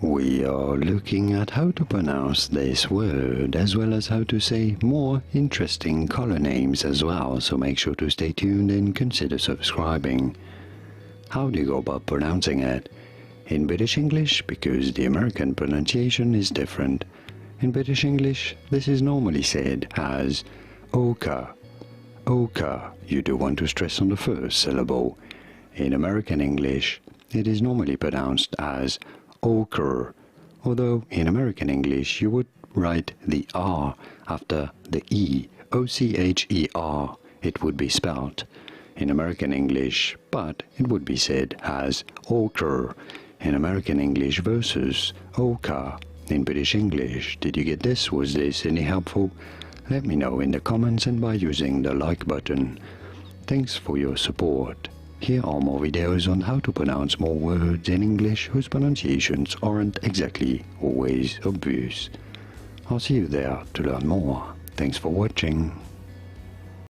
We are looking at how to pronounce this word as well as how to say more interesting color names as well, so make sure to stay tuned and consider subscribing. How do you go about pronouncing it? In British English, because the American pronunciation is different. In British English, this is normally said as ochre. Ochre, you do want to stress on the first syllable. In American English, it is normally pronounced as ochre, although in American English you would write the R after the E, O-C-H-E-R, it would be spelt in American English, but it would be said as ochre in American English versus ochre in British English. Did you get this? Was this any helpful? Let me know in the comments and by using the like button. Thanks for your support. Here are more videos on how to pronounce more words in English whose pronunciations aren't exactly always obvious. I'll see you there to learn more. Thanks for watching.